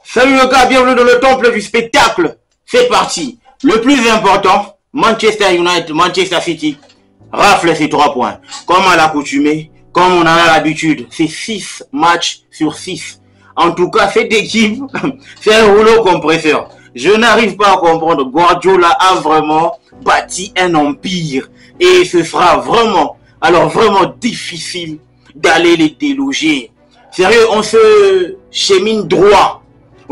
Salut le gars, bienvenue dans le temple du spectacle. C'est parti. Le plus important, Manchester United, Manchester City, rafle ses 3 points. Comme à l'accoutumée, comme on en a l'habitude, c'est 6 matchs sur 6. En tout cas, cette équipe, c'est un rouleau compresseur. Je n'arrive pas à comprendre. Guardiola a vraiment bâti un empire. Et ce sera vraiment, alors vraiment difficile d'aller les déloger. Sérieux, on se chemine droit.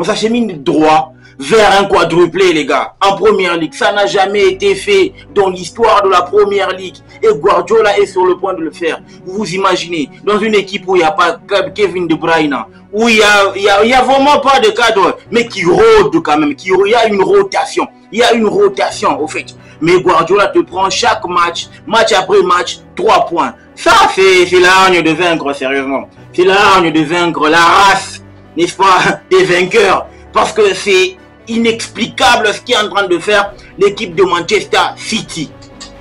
On s'achemine droit vers un quadruplé, les gars. En première ligue, ça n'a jamais été fait dans l'histoire de la première ligue. Et Guardiola est sur le point de le faire. Vous imaginez, dans une équipe où il n'y a pas Kevin De Bruyne, où il y a vraiment pas de cadre, mais qui rôde quand même, il y a une rotation. Il y a une rotation, au fait. Mais Guardiola te prend chaque match, match après match, 3 points. Ça, c'est la hargne de vaincre, sérieusement. C'est la hargne de vaincre, la race, n'est-ce pas, des vainqueurs. Parce que c'est inexplicable ce qu'est en train de faire l'équipe de Manchester City.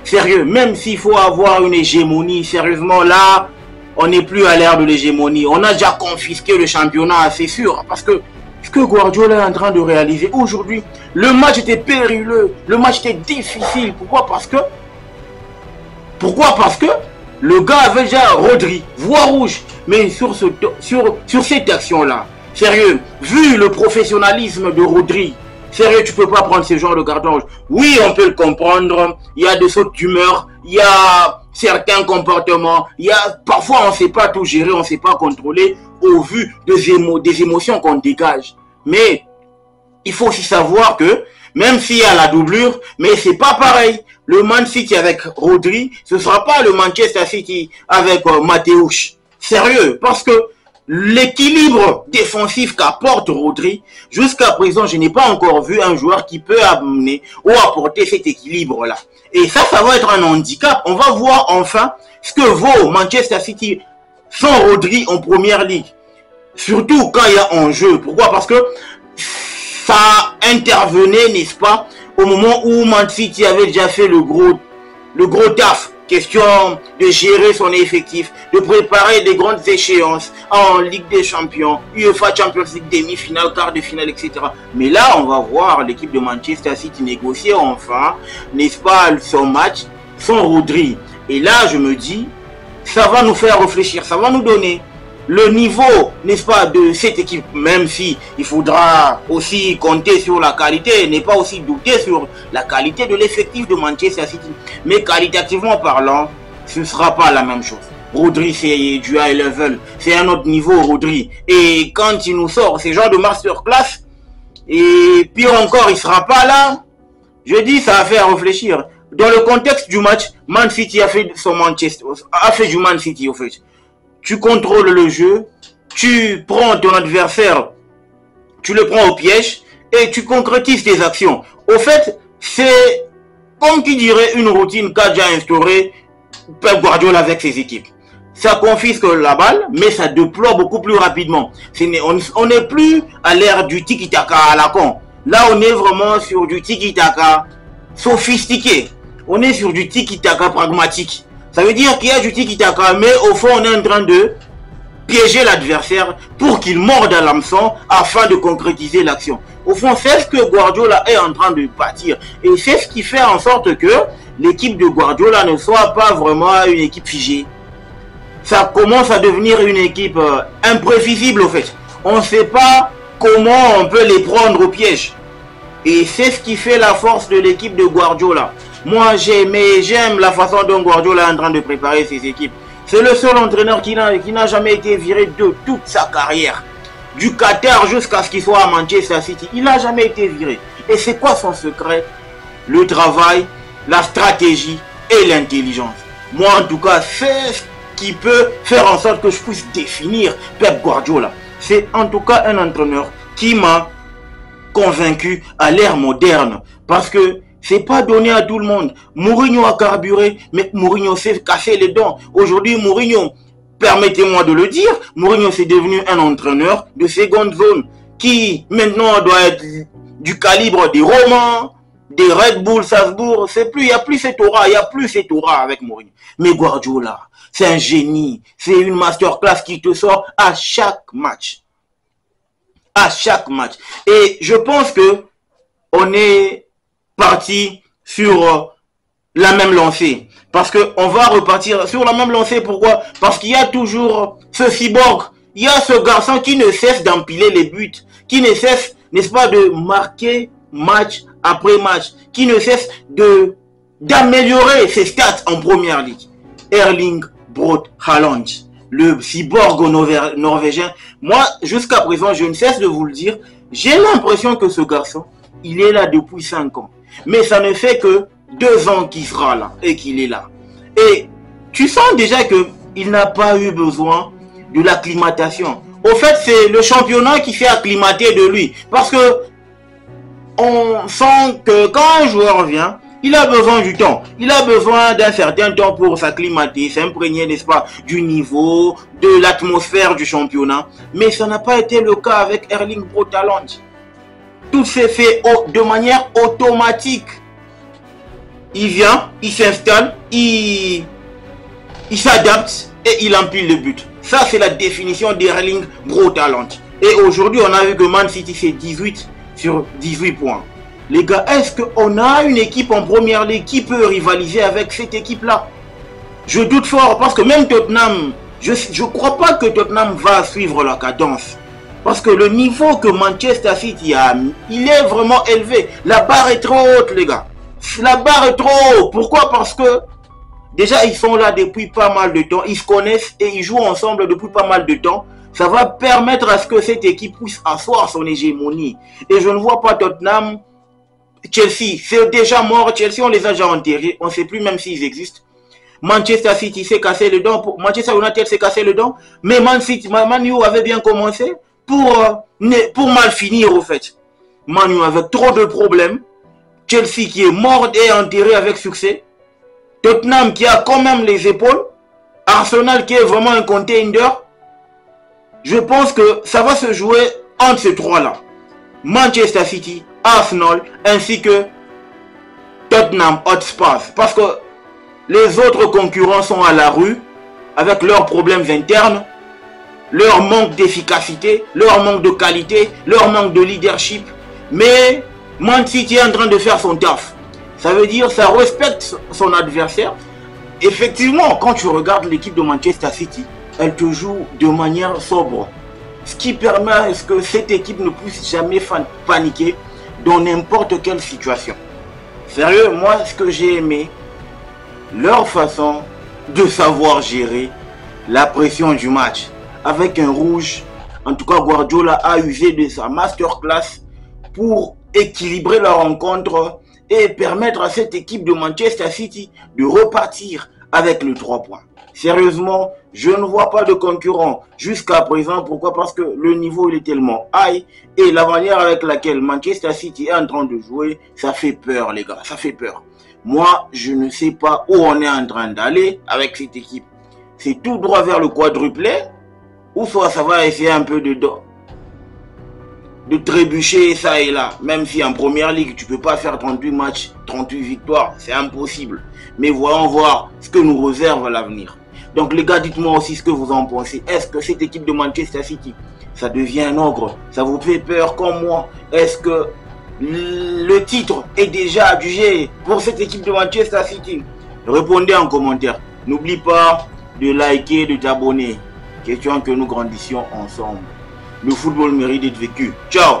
Sérieux, même s'il faut avoir une hégémonie, sérieusement, là, on n'est plus à l'ère de l'hégémonie. On a déjà confisqué le championnat, c'est sûr. Parce que ce que Guardiola est en train de réaliser aujourd'hui, le match était périlleux, le match était difficile. Pourquoi? Parce que le gars avait déjà Rodri, voie rouge. Mais sur cette action-là, sérieux, vu le professionnalisme de Rodri, sérieux, tu peux pas prendre ce genre de carton rouge. Oui, on peut le comprendre, il y a des sautes d'humeur, il y a certains comportements, parfois on ne sait pas tout gérer, on ne sait pas contrôler au vu des émotions qu'on dégage. Mais il faut aussi savoir que même s'il y a la doublure, mais c'est pas pareil. Le Man City avec Rodri, ce sera pas le Manchester City avec Mateusz. Sérieux, parce que l'équilibre défensif qu'apporte Rodri, jusqu'à présent, je n'ai pas encore vu un joueur qui peut amener ou apporter cet équilibre-là. Et ça va être un handicap. On va voir enfin ce que vaut Manchester City sans Rodri en première ligue. Surtout quand il y a enjeu. Pourquoi? Parce que ça intervenait, n'est-ce pas, au moment où Man City avait déjà fait le gros taf. Question de gérer son effectif, de préparer des grandes échéances en Ligue des Champions, UEFA Champions League, demi-finale, quart de finale, etc. Mais là, on va voir l'équipe de Manchester City négocier enfin, n'est-ce pas, son match sans Rodri. Et là, je me dis, ça va nous faire réfléchir, ça va nous donner le niveau, n'est-ce pas, de cette équipe, même si il faudra aussi compter sur la qualité, ne pas aussi douter sur la qualité de l'effectif de Manchester City. Mais qualitativement parlant, ce ne sera pas la même chose. Rodri, c'est du high level, c'est un autre niveau, Rodri. Et quand il nous sort ce genre de masterclass, et pire encore, il ne sera pas là, je dis, ça va faire réfléchir. Dans le contexte du match, Man City a fait du Man City, au fait. Tu contrôles le jeu, tu prends ton adversaire, tu le prends au piège et tu concrétises tes actions. Au fait, c'est comme qui dirait une routine qu'a déjà instauré Pep Guardiola avec ses équipes. Ça confisque la balle, mais ça déploie beaucoup plus rapidement. On n'est plus à l'ère du tiki-taka à la con. Là, on est vraiment sur du tiki-taka sophistiqué. On est sur du tiki-taka pragmatique. Ça veut dire qu'il y a du tiki-taka, mais au fond, on est en train de piéger l'adversaire pour qu'il morde à l'hameçon afin de concrétiser l'action. Au fond, c'est ce que Guardiola est en train de bâtir. Et c'est ce qui fait en sorte que l'équipe de Guardiola ne soit pas vraiment une équipe figée. Ça commence à devenir une équipe imprévisible, au fait. On ne sait pas comment on peut les prendre au piège. Et c'est ce qui fait la force de l'équipe de Guardiola. Moi, j'aime la façon dont Guardiola est en train de préparer ses équipes. C'est le seul entraîneur qui n'a jamais été viré de toute sa carrière. Du Qatar jusqu'à ce qu'il soit à Manchester City. Il n'a jamais été viré. Et c'est quoi son secret? Le travail, la stratégie et l'intelligence. Moi, en tout cas, c'est ce qui peut faire en sorte que je puisse définir Pep Guardiola. C'est en tout cas un entraîneur qui m'a convaincu à l'ère moderne. Parce que c'est pas donné à tout le monde. Mourinho a carburé, mais Mourinho s'est cassé les dents. Aujourd'hui, Mourinho, permettez-moi de le dire, Mourinho c'est devenu un entraîneur de seconde zone qui maintenant doit être du calibre des Romains, des Red Bull Salzbourg. Il n'y a plus cette aura, avec Mourinho. Mais Guardiola, c'est un génie, c'est une masterclass qui te sort à chaque match. à chaque match. Et je pense que on est parti sur la même lancée. Parce qu'on va repartir sur la même lancée. Pourquoi? Parce qu'il y a toujours ce cyborg. Il y a ce garçon qui ne cesse d'empiler les buts. Qui ne cesse, n'est-ce pas, de marquer match après match. Qui ne cesse d'améliorer ses stats en première ligue. Erling Braut Haaland, le cyborg norvégien. Moi, jusqu'à présent, je ne cesse de vous le dire. J'ai l'impression que ce garçon, il est là depuis 5 ans. Mais ça ne fait que 2 ans qu'il sera là et qu'il est là. Et tu sens déjà qu'il n'a pas eu besoin de l'acclimatation. Au fait, c'est le championnat qui fait acclimater de lui. Parce que on sent que quand un joueur vient, il a besoin du temps. Il a besoin d'un certain temps pour s'acclimater, s'imprégner, n'est-ce pas, du niveau, de l'atmosphère du championnat. Mais ça n'a pas été le cas avec Erling Braut Haaland. Tout s'est fait de manière automatique. Il vient, il s'installe, il s'adapte et il empile le but. Ça, c'est la définition d'Erling Braut Haaland. Et aujourd'hui, on a vu que Man City, c'est 18 sur 18 points. Les gars, est-ce qu'on a une équipe en première ligue qui peut rivaliser avec cette équipe-là? Je doute fort parce que même Tottenham, je ne crois pas que Tottenham va suivre la cadence. Parce que le niveau que Manchester City a, il est vraiment élevé. La barre est trop haute, les gars. La barre est trop haute. Pourquoi? Parce que déjà, ils sont là depuis pas mal de temps. Ils se connaissent et ils jouent ensemble depuis pas mal de temps. Ça va permettre à ce que cette équipe puisse asseoir son hégémonie. Et je ne vois pas Tottenham. Chelsea, c'est déjà mort. Chelsea, on les a déjà enterrés. On ne sait plus même s'ils existent. Manchester City s'est cassé le dent. Manchester United s'est cassé le dent. Mais Man U avait bien commencé pour mal finir, au fait. Man U avec trop de problèmes. Chelsea qui est mort et enterré avec succès. Tottenham qui a quand même les épaules. Arsenal qui est vraiment un contender. Je pense que ça va se jouer entre ces trois-là. Manchester City, Arsenal, ainsi que Tottenham Hotspur. Parce que les autres concurrents sont à la rue avec leurs problèmes internes, leur manque d'efficacité, leur manque de qualité, leur manque de leadership. Mais Man City est en train de faire son taf. Ça veut dire ça respecte son adversaire. Effectivement, quand tu regardes l'équipe de Manchester City, elle te joue de manière sobre. Ce qui permet à ce que cette équipe ne puisse jamais paniquer dans n'importe quelle situation. Sérieux, moi, ce que j'ai aimé, leur façon de savoir gérer la pression du match. Avec un rouge, en tout cas, Guardiola a usé de sa masterclass pour équilibrer la rencontre et permettre à cette équipe de Manchester City de repartir avec le 3 points. Sérieusement, je ne vois pas de concurrent jusqu'à présent. Pourquoi? Parce que le niveau il est tellement high et la manière avec laquelle Manchester City est en train de jouer, ça fait peur, les gars, ça fait peur. Moi, je ne sais pas où on est en train d'aller avec cette équipe. C'est tout droit vers le quadruplé ou soit ça va essayer un peu de trébucher ça et là. Même si en première ligue, tu ne peux pas faire 38 matchs, 38 victoires, c'est impossible. Mais voyons voir ce que nous réserve l'avenir. Donc les gars, dites-moi aussi ce que vous en pensez. Est-ce que cette équipe de Manchester City, ça devient un ogre? Ça vous fait peur comme moi? Est-ce que le titre est déjà adjugé pour cette équipe de Manchester City? Répondez en commentaire. N'oublie pas de liker, de t'abonner. Question que nous grandissions ensemble. Le football mérite d'être vécu. Ciao!